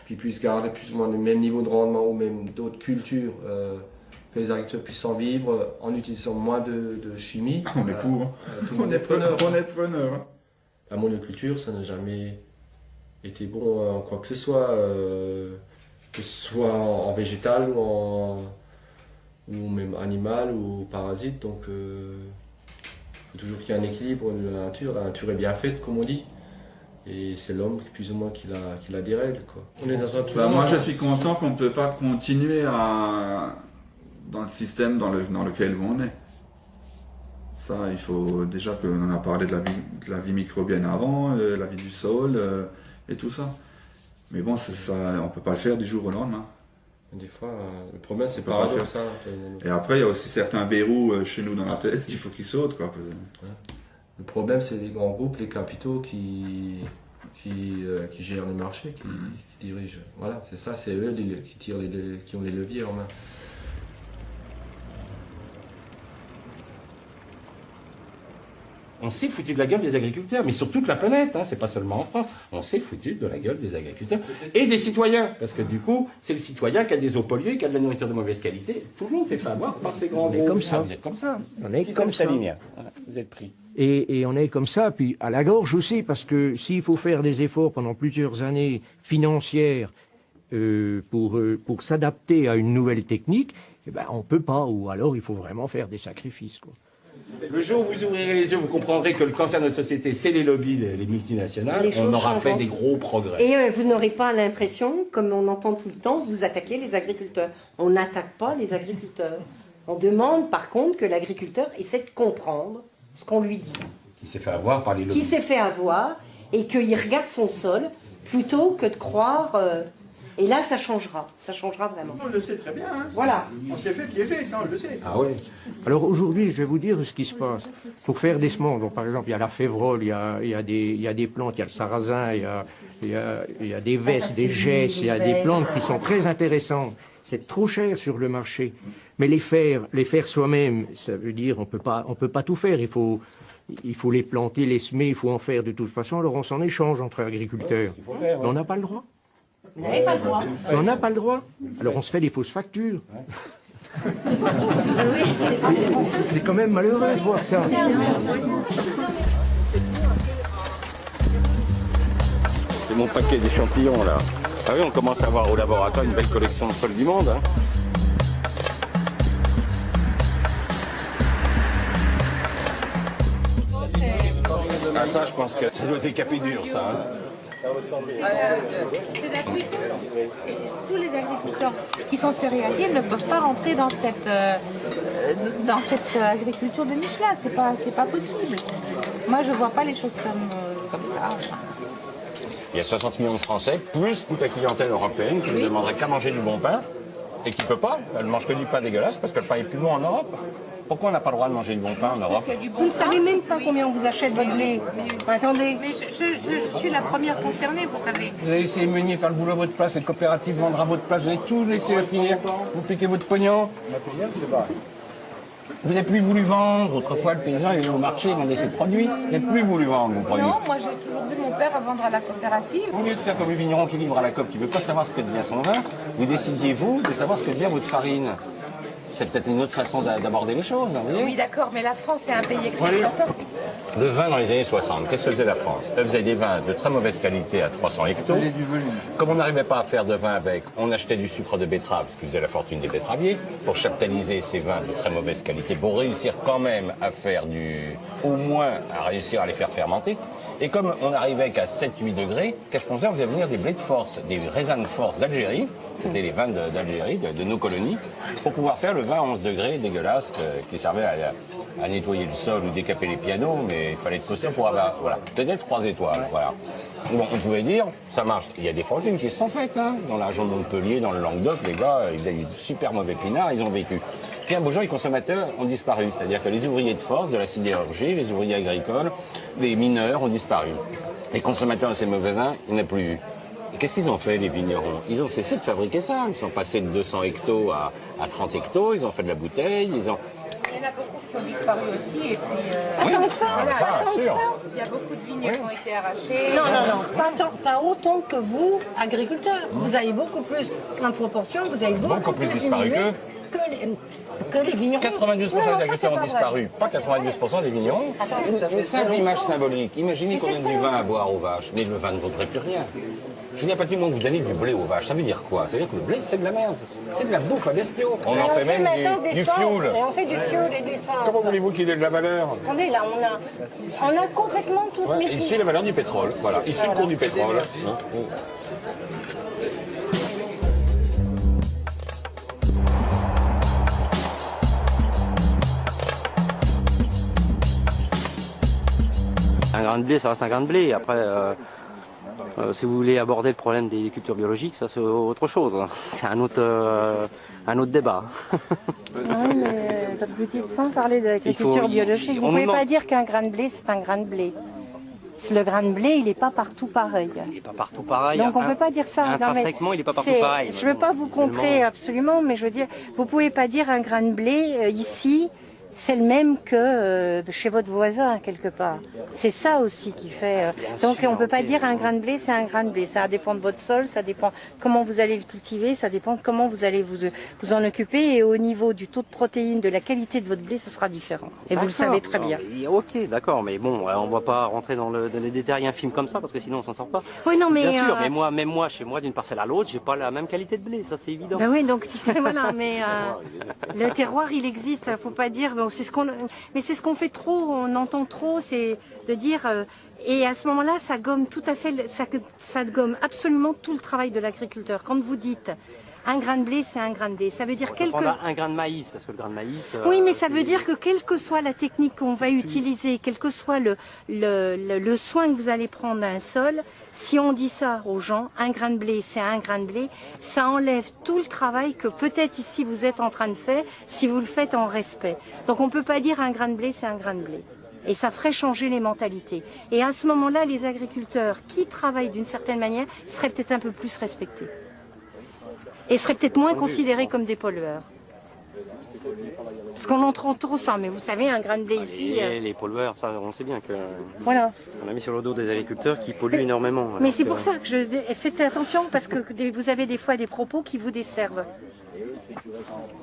Speaker 4: qui puissent garder plus ou moins le même niveau de rendement ou même d'autres cultures, que les agriculteurs puissent en vivre en utilisant moins de chimie.
Speaker 19: On est pour.
Speaker 4: Tout le monde est preneur.
Speaker 19: On est preneur.
Speaker 4: La monoculture, ça n'a jamais été bon en quoi que ce soit en végétal ou même animal ou parasite. Donc il faut toujours qu'il y ait un équilibre de la nature. La nature est bien faite, comme on dit. Et c'est l'homme plus ou moins qui la dérègle, quoi. On est dans un tournant.
Speaker 19: Moi je suis conscient qu'on ne peut pas continuer dans le système dans lequel on est. Ça, il faut déjà qu'on a parlé de la vie microbienne avant, la vie du sol et tout ça. Mais bon, ça, on ne peut pas le faire du jour au lendemain.
Speaker 4: Des fois, le problème c'est paradoxal.
Speaker 19: Et après, il y a aussi certains verrous chez nous dans la tête qu'il faut qu'ils sautent, quoi.
Speaker 4: Le problème, c'est les grands groupes, les capitaux qui gèrent les marchés, qui dirigent. Voilà, c'est ça, c'est eux qui ont les leviers en main.
Speaker 1: On s'est foutu de la gueule des agriculteurs, mais sur toute la planète, hein, c'est pas seulement en France. On s'est foutu de la gueule des agriculteurs et des citoyens, parce que du coup, c'est le citoyen qui a des eaux polluées, qui a de la nourriture de mauvaise qualité. Tout le monde s'est fait avoir par ces grands groupes.
Speaker 20: Comme ça.
Speaker 1: Vous êtes comme ça.
Speaker 20: On est comme ça.
Speaker 1: Voilà, vous êtes pris.
Speaker 20: Et on est comme ça, puis à la gorge aussi, parce que s'il faut faire des efforts pendant plusieurs années financières pour s'adapter à une nouvelle technique, eh ben, on ne peut pas, ou alors il faut vraiment faire des sacrifices, quoi.
Speaker 1: Le jour où vous ouvrirez les yeux, vous comprendrez que le cancer de notre société, c'est les lobbies, les multinationales. On aura fait des gros progrès.
Speaker 2: Et vous n'aurez pas l'impression, comme on entend tout le temps, vous attaquez les agriculteurs. On n'attaque pas les agriculteurs. On demande par contre que l'agriculteur essaie de comprendre ce qu'on lui dit.
Speaker 1: Qui s'est fait avoir par les lobbies.
Speaker 2: Qui s'est fait avoir et qu'il regarde son sol plutôt que de croire... Et là, ça changera vraiment.
Speaker 18: On le sait très bien, hein.
Speaker 2: Voilà.
Speaker 18: On s'est fait piéger, ça, on le sait.
Speaker 20: Ah ouais. Alors aujourd'hui, je vais vous dire ce qui se passe. Pour faire des semences, donc, par exemple, il y a la févrole, il y a des plantes, il y a le sarrasin, il y a des vesses, des gesses, il y a des plantes qui sont très intéressantes. C'est trop cher sur le marché. Mais les faire soi-même, ça veut dire on peut pas tout faire. Il faut les planter, les semer, il faut en faire de toute façon. Alors on s'en échange entre agriculteurs. Mais on n'a pas le droit.
Speaker 2: Vous n'avez pas le droit.
Speaker 20: On n'a pas le droit. Alors on se fait des fausses factures. C'est quand même malheureux de voir ça.
Speaker 1: C'est mon paquet d'échantillons là. Ah oui, on commence à avoir au laboratoire une belle collection de sols du monde. Hein. Ah, ça, je pense que ça doit être capé dur, ça. Hein.
Speaker 21: Tous les agriculteurs qui sont céréaliers ne peuvent pas rentrer dans cette agriculture de niche-là. C'est pas possible. Moi, je vois pas les choses comme ça.
Speaker 1: Il y a 60 millions de Français, plus toute la clientèle européenne qui ne demanderait qu'à manger du bon pain et qui ne peut pas. Elle ne mange que du pain dégueulasse parce que le pain est plus bon en Europe. Pourquoi on n'a pas le droit de manger du bon pain en Europe?
Speaker 2: Vous ne savez même pas combien on vous achète votre blé. Attendez.
Speaker 21: Mais je suis la première concernée, vous savez.
Speaker 5: Vous allez laisser Meunier faire le boulot à votre place, et le coopérative vendra votre place, vous allez tout laisser finir, vous piquez votre pognon.
Speaker 1: Vous n'avez plus voulu vendre. Autrefois, le paysan, il allait au marché, il vendait ses produits. Vous n'avez plus voulu vendre vos produits.
Speaker 21: Non, moi j'ai toujours vu mon père vendre à la coopérative.
Speaker 1: Au lieu de faire comme le vigneron qui livre à la COP, qui ne veut pas savoir ce que devient son vin, vous décidiez, vous, de savoir ce que devient votre farine. C'est peut-être une autre façon d'aborder les choses, vous voyez.
Speaker 21: Oui, d'accord, mais la France est un pays exportateur.
Speaker 1: Le vin dans les années 60, qu'est-ce que faisait la France? Elle faisait des vins de très mauvaise qualité à 300 hectos. Comme on n'arrivait pas à faire de vin avec, on achetait du sucre de betterave, ce qui faisait la fortune des betteraviers, pour chaptaliser ces vins de très mauvaise qualité, pour réussir quand même à faire au moins à réussir à les faire fermenter. Et comme on n'arrivait qu'à 7-8 degrés, qu'est-ce qu'on faisait? On faisait venir des blés de force, des raisins de force d'Algérie. C'était les vins d'Algérie, de nos colonies, pour pouvoir faire le vin à 11 degrés dégueulasse qui servait à nettoyer le sol ou décaper les pianos, mais il fallait être costaud pour avoir, voilà, peut-être 3 étoiles, voilà. Bon, on pouvait dire, ça marche. Il y a des fortunes qui se sont faites, hein, dans la région de Montpellier, dans le Languedoc, les gars, ils avaient eu de super mauvais pinards, ils ont vécu. Puis un beau jour, les consommateurs ont disparu, c'est-à-dire que les ouvriers de force, de la sidérurgie, les ouvriers agricoles, les mineurs ont disparu. Les consommateurs de ces mauvais vins, il n'y en a plus eu. Qu'est-ce qu'ils ont fait, les vignerons? Ils ont cessé de fabriquer ça. Ils sont passés de 200 hectos à 30 hectos. Ils ont fait de la bouteille.
Speaker 21: Il y en a beaucoup qui ont disparu aussi. Et puis,
Speaker 1: oui,
Speaker 21: attends ça,
Speaker 1: sûr.
Speaker 21: Il y a beaucoup de vignes qui ont été arrachées.
Speaker 2: Non, pas autant que vous, agriculteurs. Vous avez beaucoup plus, en proportion, vous avez beaucoup
Speaker 1: plus disparu
Speaker 2: que les vignerons.
Speaker 1: 92% des agriculteurs ont disparu, pas 92% des vignerons. Une simple image symbolique. Imaginez qu'on donne du vin à boire aux vaches, mais le vin ne vaudrait plus rien. Je veux dire, à partir du moment où vous donnez du blé aux vaches, ça veut dire quoi? Ça veut dire que le blé, c'est de la merde. C'est de la bouffe à bestiaux. On en fait même du fioul.
Speaker 2: Et on fait du fioul et d'essence.
Speaker 1: Comment voulez-vous qu'il ait de la valeur?
Speaker 2: Attendez, là, on a complètement tout mis.
Speaker 1: Il suit la valeur du pétrole. Voilà, il suit le cours du pétrole.
Speaker 6: Un grain de blé, ça reste un grain de blé. Après, si vous voulez aborder le problème des cultures biologiques, ça c'est autre chose. C'est un autre débat.
Speaker 2: Oui, mais vous dites sans parler de l'agriculture biologique, vous ne pouvez pas dire qu'un grain de blé, c'est un grain de blé. Le grain de blé, il n'est pas partout pareil.
Speaker 6: Il n'est pas partout pareil.
Speaker 2: Donc on ne peut pas dire ça.
Speaker 6: Intrinsèquement, il n'est pas partout pareil.
Speaker 2: Je ne veux pas vous contrer absolument, mais je veux dire, vous ne pouvez pas dire un grain de blé ici, c'est le même que chez votre voisin, quelque part. C'est ça aussi qui fait... donc on ne peut pas dire un grain de blé, c'est un grain de blé. Ça dépend de votre sol, ça dépend comment vous allez le cultiver, ça dépend de comment vous allez vous en occuper. Et au niveau du taux de protéines, de la qualité de votre blé, ce sera différent. Et vous le savez très bien.
Speaker 6: Ok, d'accord, mais bon, on ne va pas rentrer dans les détails infimes comme ça, parce que sinon on s'en sort pas.
Speaker 2: Oui, non, mais...
Speaker 6: Bien sûr, mais même moi, chez moi, d'une parcelle à l'autre, j'ai pas la même qualité de blé, ça c'est évident.
Speaker 2: Ben oui, donc voilà, mais le terroir, il existe, il ne faut pas dire... Bon, c'est ce qu'on fait trop, on entend trop, c'est de dire... et à ce moment-là, ça gomme tout à fait, ça gomme absolument tout le travail de l'agriculteur. Quand vous dites un grain de blé, c'est un grain de blé, ça veut dire
Speaker 6: un grain de maïs, parce que le grain de maïs...
Speaker 2: Oui, mais ça veut dire que quelle que soit la technique qu'on va utiliser, quel que soit le soin que vous allez prendre d'un sol, si on dit ça aux gens, un grain de blé, c'est un grain de blé, ça enlève tout le travail que peut-être ici vous êtes en train de faire, si vous le faites en respect. Donc on ne peut pas dire un grain de blé, c'est un grain de blé. Et ça ferait changer les mentalités. Et à ce moment-là, les agriculteurs qui travaillent d'une certaine manière seraient peut-être un peu plus respectés. Et seraient peut-être moins considérés comme des pollueurs. Parce qu'on entend trop ça, mais vous savez, un grain de blé ici...
Speaker 6: Les pollueurs, ça, on sait bien que...
Speaker 2: Voilà.
Speaker 6: On a mis sur le dos des agriculteurs qui polluent énormément.
Speaker 2: Mais c'est pour ça que faites attention, parce que vous avez des fois des propos qui vous desservent.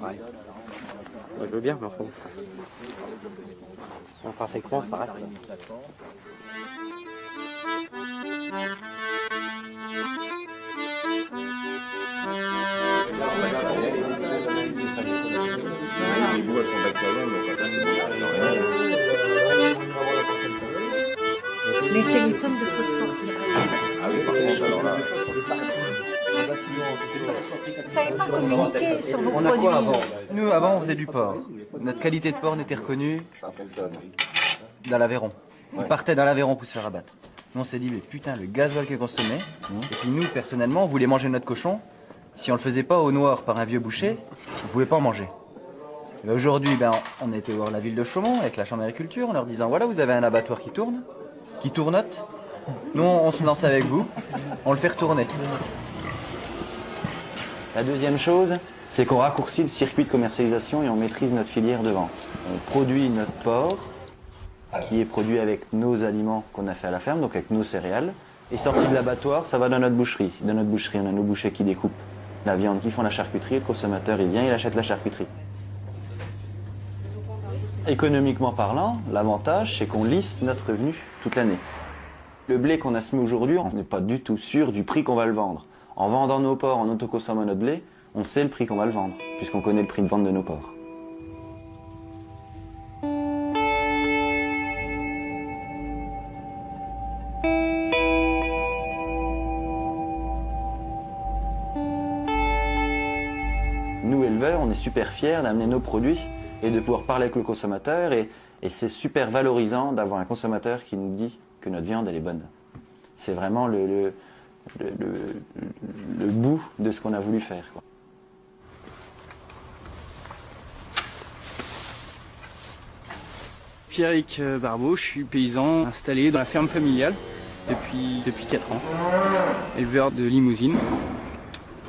Speaker 6: Ouais. Je veux bien, mais enfin, c'est quoi, ça reste...
Speaker 1: Les boues, elles sont bactériennes,
Speaker 2: mais c'est les tonnes de phosphore qui
Speaker 1: Ah oui, par contre, alors là...
Speaker 2: Vous ne savez pas communiquer sur vos produits.
Speaker 3: On a quoi avant? Nous, avant, on faisait du porc. Notre qualité de porc n'était reconnue dans l'Aveyron. On partait dans l'Aveyron pour se faire abattre. Nous, on s'est dit, mais putain, le gasoil qui est consommé. Et puis nous, personnellement, on voulait manger notre cochon. Si on le faisait pas au noir par un vieux boucher, on pouvait pas en manger. Aujourd'hui, on a été voir la ville de Chaumont avec la chambre d'agriculture en leur disant, voilà, vous avez un abattoir qui tourne, qui tournote. Nous, on se lance avec vous, on le fait retourner.
Speaker 14: La deuxième chose, c'est qu'on raccourcit le circuit de commercialisation et on maîtrise notre filière de vente. On produit notre porc, qui est produit avec nos aliments qu'on a fait à la ferme, donc avec nos céréales. Et sorti de l'abattoir, ça va dans notre boucherie. Dans notre boucherie, on a nos bouchers qui découpent la viande, qui font la charcuterie. Le consommateur, il vient, il achète la charcuterie. Économiquement parlant, l'avantage, c'est qu'on lisse notre revenu toute l'année. Le blé qu'on a semé aujourd'hui, on n'est pas du tout sûr du prix qu'on va le vendre. En vendant nos porcs, en autoconsommant notre blé, on sait le prix qu'on va le vendre, puisqu'on connaît le prix de vente de nos porcs. Nous, éleveurs, on est super fiers d'amener nos produits et de pouvoir parler avec le consommateur. Et c'est super valorisant d'avoir un consommateur qui nous dit que notre viande, elle est bonne. C'est vraiment le bout de ce qu'on a voulu faire, quoi.
Speaker 7: Pierrick Barbeau, je suis paysan installé dans la ferme familiale depuis 4 ans. Éleveur de limousine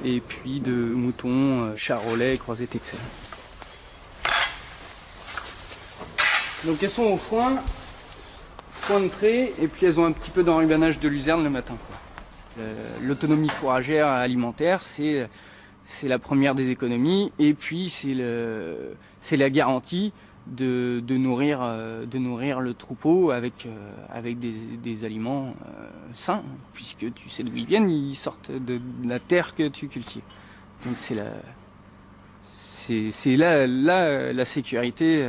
Speaker 7: et puis de moutons charolais et croisés texels. Donc elles sont au foin de près, et puis elles ont un petit peu d'enrubanage de luzerne le matin. L'autonomie fourragère alimentaire, c'est la première des économies, et puis c'est la garantie de nourrir le troupeau avec des aliments sains, puisque tu sais d'où ils viennent, ils sortent de la terre que tu cultives. Donc c'est là la sécurité,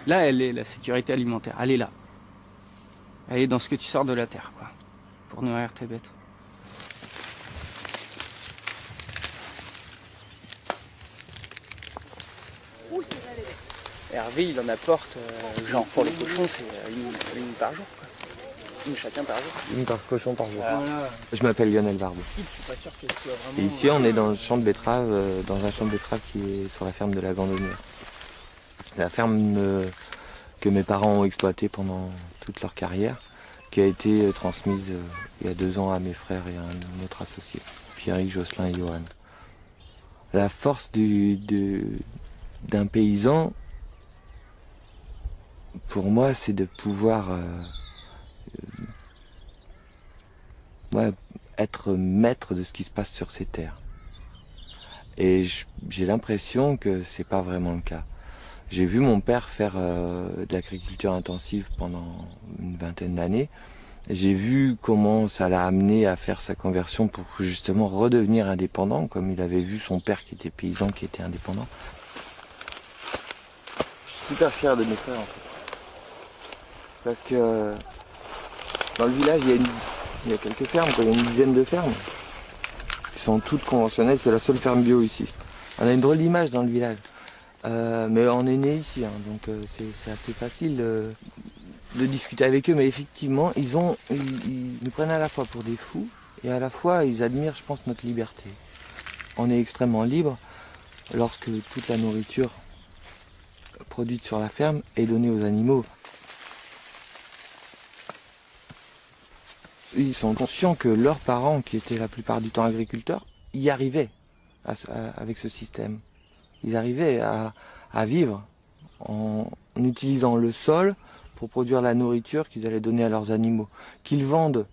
Speaker 7: là elle est la sécurité alimentaire, elle est là. Elle est dans ce que tu sors de la terre, quoi, pour nourrir tes bêtes. Hervé, il en apporte, genre pour les cochons, c'est une par jour, quoi. Une chacun par jour.
Speaker 22: Une par cochon par jour.
Speaker 7: Voilà.
Speaker 22: Je m'appelle Lionel Barbeau.
Speaker 7: Je suis pas sûr que ce soit vraiment...
Speaker 22: Et ici, on est dans le champ de betterave, dans un champ de betterave qui est sur la ferme de la Gandonnière. La ferme que mes parents ont exploitée pendant toute leur carrière, qui a été transmise il y a 2 ans à mes frères et à un autre associé, Pierrick, Jocelyn et Johan. La force d'un paysan, pour moi, c'est de pouvoir être maître de ce qui se passe sur ces terres. Et j'ai l'impression que c'est pas vraiment le cas. J'ai vu mon père faire de l'agriculture intensive pendant une 20aine d'années. J'ai vu comment ça l'a amené à faire sa conversion pour justement redevenir indépendant, comme il avait vu son père qui était paysan, qui était indépendant. Je suis super fier de mes frères, en fait. Parce que dans le village, il y a quelques fermes, quoi. Il y a une dizaine de fermes. Qui sont toutes conventionnelles, c'est la seule ferme bio ici. On a une drôle d'image dans le village. Mais on est né ici, hein, donc c'est assez facile de discuter avec eux. Mais effectivement, ils nous prennent à la fois pour des fous et à la fois ils admirent, je pense, notre liberté. On est extrêmement libre lorsque toute la nourriture produite sur la ferme est donnée aux animaux. Ils sont conscients que leurs parents, qui étaient la plupart du temps agriculteurs, y arrivaient avec ce système. Ils arrivaient à vivre en utilisant le sol pour produire la nourriture qu'ils allaient donner à leurs animaux. Qu'ils vendent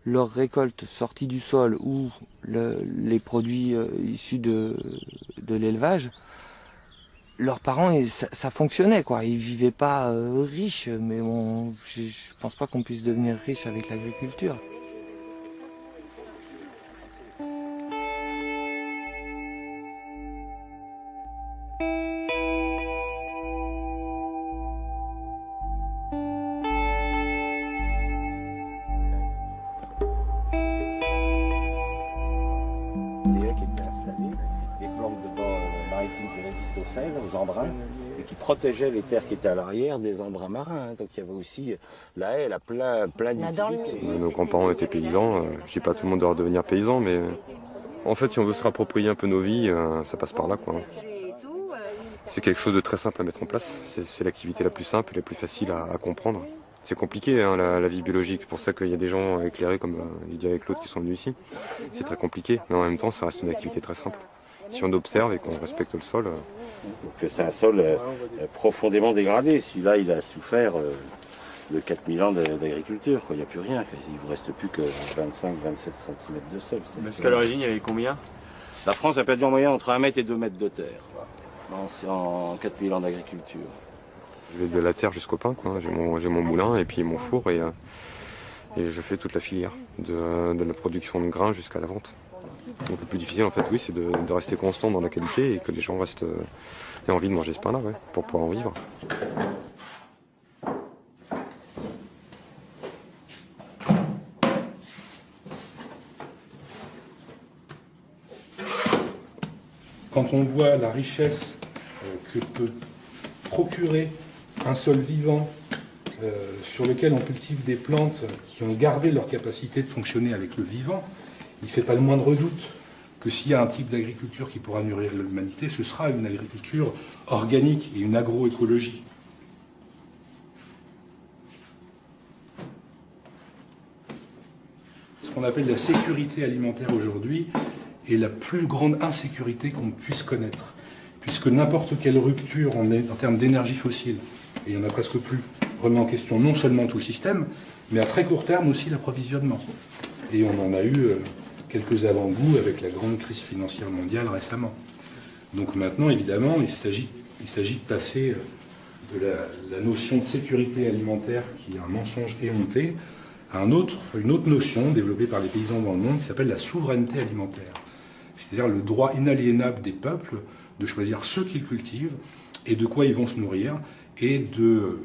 Speaker 22: leurs récoltes sorties du sol ou les produits issus de l'élevage, leurs parents, ça fonctionnait, quoi. Ils vivaient pas riches, mais je pense pas qu'on puisse devenir riche avec l'agriculture.
Speaker 1: Aux embruns, et qui protégeait les terres qui étaient à l'arrière des embruns marins. Donc il y avait aussi la haie, elle a plein d'utilités.
Speaker 23: Nos grands-parents étaient paysans. Je dis pas tout le monde doit devenir paysan, mais en fait, si on veut se rapproprier un peu nos vies, ça passe par là, quoi. C'est quelque chose de très simple à mettre en place. C'est l'activité la plus simple et la plus facile à comprendre. C'est compliqué, hein, la vie biologique. C'est pour ça qu'il y a des gens éclairés comme Lydia et Claude qui sont venus ici. C'est très compliqué, mais en même temps, ça reste une activité très simple. Si on observe et qu'on respecte le sol.
Speaker 1: Donc c'est un sol profondément dégradé. Celui-là, il a souffert de 4000 ans d'agriculture. Il n'y a plus rien. Il ne vous reste plus que 25-27 cm de sol.
Speaker 8: Parce qu'à l'origine, il y avait combien?
Speaker 1: La France a perdu en moyenne entre 1 mètre et 2 mètres de terre. C'est en 4000 ans d'agriculture.
Speaker 23: Je vais de la terre jusqu'au pain, quoi. J'ai mon moulin et puis mon four et je fais toute la filière, de la production de grains jusqu'à la vente. Donc le plus difficile en fait, oui, c'est de rester constant dans la qualité et que les gens aient envie de manger ce pain-là, ouais, pour pouvoir en vivre.
Speaker 9: Quand on voit la richesse que peut procurer un sol vivant sur lequel on cultive des plantes qui ont gardé leur capacité de fonctionner avec le vivant, il ne fait pas le moindre doute que s'il y a un type d'agriculture qui pourra nourrir l'humanité, ce sera une agriculture organique et une agroécologie. Ce qu'on appelle la sécurité alimentaire aujourd'hui est la plus grande insécurité qu'on puisse connaître, puisque n'importe quelle rupture en termes d'énergie fossile, et il n'y en a presque plus, remet en question non seulement tout le système, mais à très court terme aussi l'approvisionnement. Et on en a eu quelques avant-goûts avec la grande crise financière mondiale récemment. Donc maintenant, évidemment, il s'agit de passer de la notion de sécurité alimentaire, qui est un mensonge éhonté, à une autre notion développée par les paysans dans le monde qui s'appelle la souveraineté alimentaire. C'est-à-dire le droit inaliénable des peuples de choisir ce qu'ils cultivent et de quoi ils vont se nourrir et de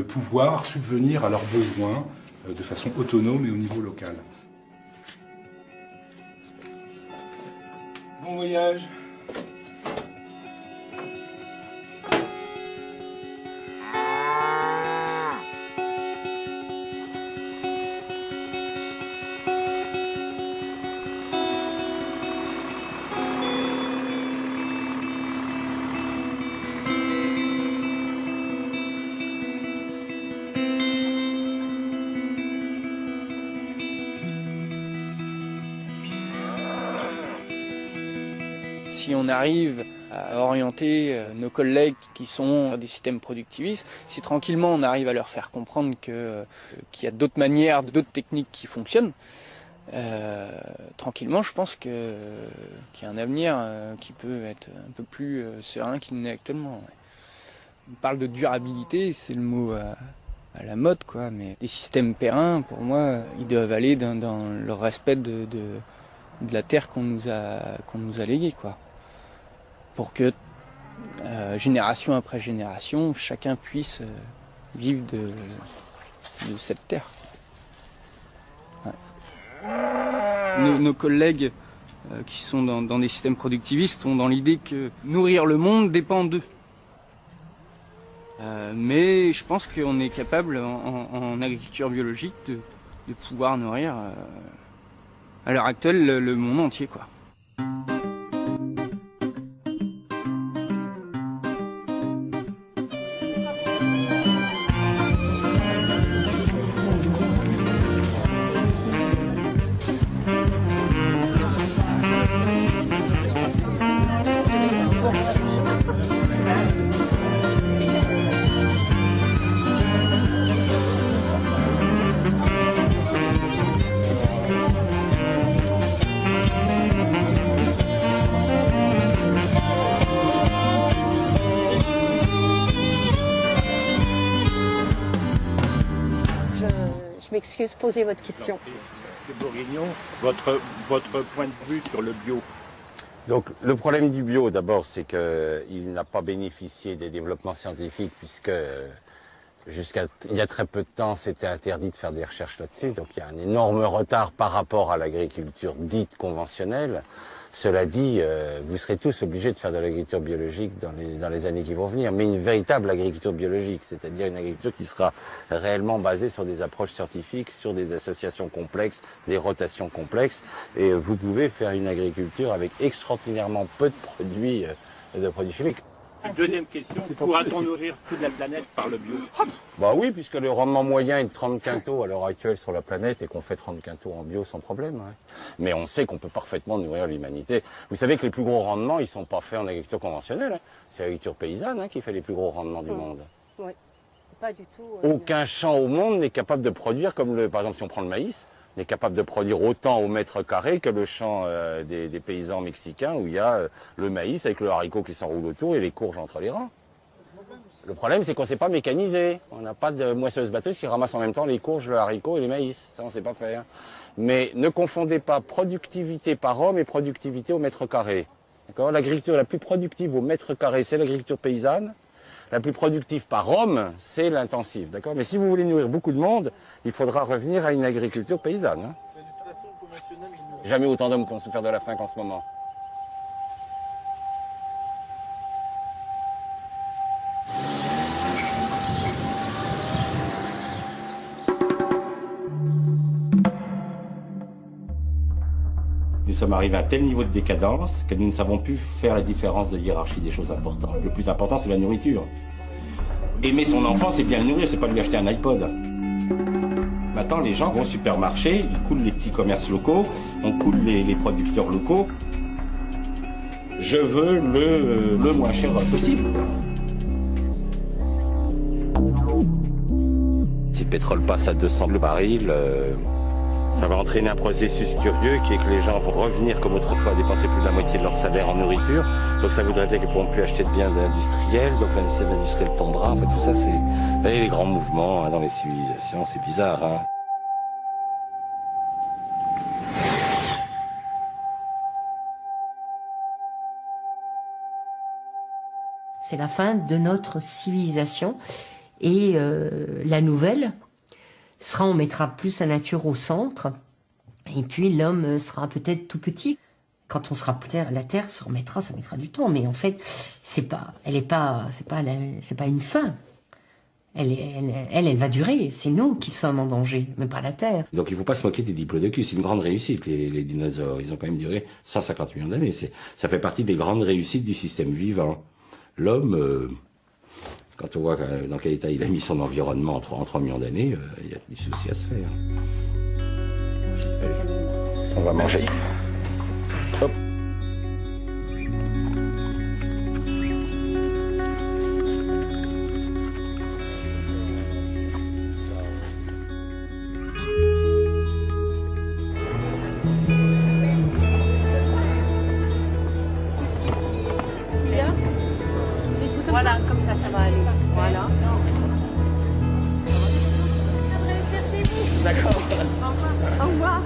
Speaker 9: pouvoir subvenir à leurs besoins de façon autonome et au niveau local. Bon voyage!
Speaker 7: Si on arrive à orienter nos collègues qui sont sur des systèmes productivistes, si tranquillement on arrive à leur faire comprendre qu'il y a d'autres manières, d'autres techniques qui fonctionnent, tranquillement je pense qu'il y a un avenir qui peut être un peu plus serein qu'il n'est actuellement. Ouais. On parle de durabilité, c'est le mot à la mode, quoi, mais les systèmes pérennes, pour moi, ils doivent aller dans le respect de la terre qu'on nous a léguée, quoi. Pour que génération après génération, chacun puisse vivre de cette terre. Ouais. Nos collègues qui sont dans des systèmes productivistes ont dans l'idée que nourrir le monde dépend d'eux. Mais je pense qu'on est capable en agriculture biologique de pouvoir nourrir à l'heure actuelle le monde entier, quoi.
Speaker 2: Je m'excuse, posez votre question.
Speaker 1: M. Bourguignon, votre point de vue sur le bio. Donc le problème du bio d'abord, c'est qu'il n'a pas bénéficié des développements scientifiques puisque jusqu'à il y a très peu de temps, c'était interdit de faire des recherches là-dessus. Donc il y a un énorme retard par rapport à l'agriculture dite conventionnelle. Cela dit, vous serez tous obligés de faire de l'agriculture biologique dans les années qui vont venir, mais une véritable agriculture biologique, c'est-à-dire une agriculture qui sera réellement basée sur des approches scientifiques, sur des associations complexes, des rotations complexes, et vous pouvez faire une agriculture avec extraordinairement peu de produits chimiques.
Speaker 8: Deuxième question, pourra-t-on nourrir toute la planète par le bio?
Speaker 1: Bah oui, puisque le rendement moyen est de 30 quintaux à l'heure actuelle sur la planète et qu'on fait 30 quintaux en bio sans problème. Ouais. Mais on sait qu'on peut parfaitement nourrir l'humanité. Vous savez que les plus gros rendements, ils sont pas faits en agriculture conventionnelle. Hein. C'est l'agriculture paysanne qui fait les plus gros rendements du monde.
Speaker 2: Oui, pas du tout.
Speaker 1: Aucun champ au monde n'est capable de produire, comme par exemple si on prend le maïs, n'est capable de produire autant au mètre carré que le champ des paysans mexicains où il y a le maïs avec le haricot qui s'enroule autour et les courges entre les rangs. Le problème, c'est qu'on ne sait pas mécaniser. On n'a pas de moissonneuse-batteuse qui ramasse en même temps les courges, le haricot et les maïs. Ça, on ne sait pas faire. Mais ne confondez pas productivité par homme et productivité au mètre carré. L'agriculture la plus productive au mètre carré, c'est l'agriculture paysanne. La plus productive par homme, c'est l'intensive. Mais si vous voulez nourrir beaucoup de monde, il faudra revenir à une agriculture paysanne. Hein. Jamais autant d'hommes qui ont souffert de la faim qu'en ce moment. Nous sommes arrivés à un tel niveau de décadence que nous ne savons plus faire la différence de hiérarchie des choses importantes. Le plus important, c'est la nourriture. Aimer son enfant, c'est bien le nourrir, c'est pas lui acheter un iPod. Maintenant, les gens vont au supermarché, ils coulent les petits commerces locaux, on coule les producteurs locaux. Je veux le moins cher possible. Si le pétrole passe à 200 le baril, ça va entraîner un processus curieux qui est que les gens vont revenir comme autrefois à dépenser plus de la moitié de leur salaire en nourriture. Donc ça voudrait dire qu'ils ne pourront plus acheter de biens industriels, donc l'industrie industrielle tombera. En fait, tout ça, c'est... Vous voyez, les grands mouvements dans les civilisations, c'est bizarre. Hein.
Speaker 11: C'est la fin de notre civilisation. Et la nouvelle sera, on mettra plus la nature au centre, et puis l'homme sera peut-être tout petit. Quand on sera plus tard, la terre se remettra, ça mettra du temps, mais en fait, c'est pas une fin. Elle va durer. C'est nous qui sommes en danger, mais pas la terre.
Speaker 1: Donc il ne faut pas se moquer des diplodocus. C'est une grande réussite, les dinosaures. Ils ont quand même duré 150 millions d'années. Ça fait partie des grandes réussites du système vivant. L'homme, quand on voit dans quel état il a mis son environnement en 3 millions d'années, il y a des soucis à se faire. Allez, on va manger. Hop.
Speaker 2: Voilà, comme ça va aller. Voilà.
Speaker 11: D'accord.
Speaker 2: Au revoir. Au revoir.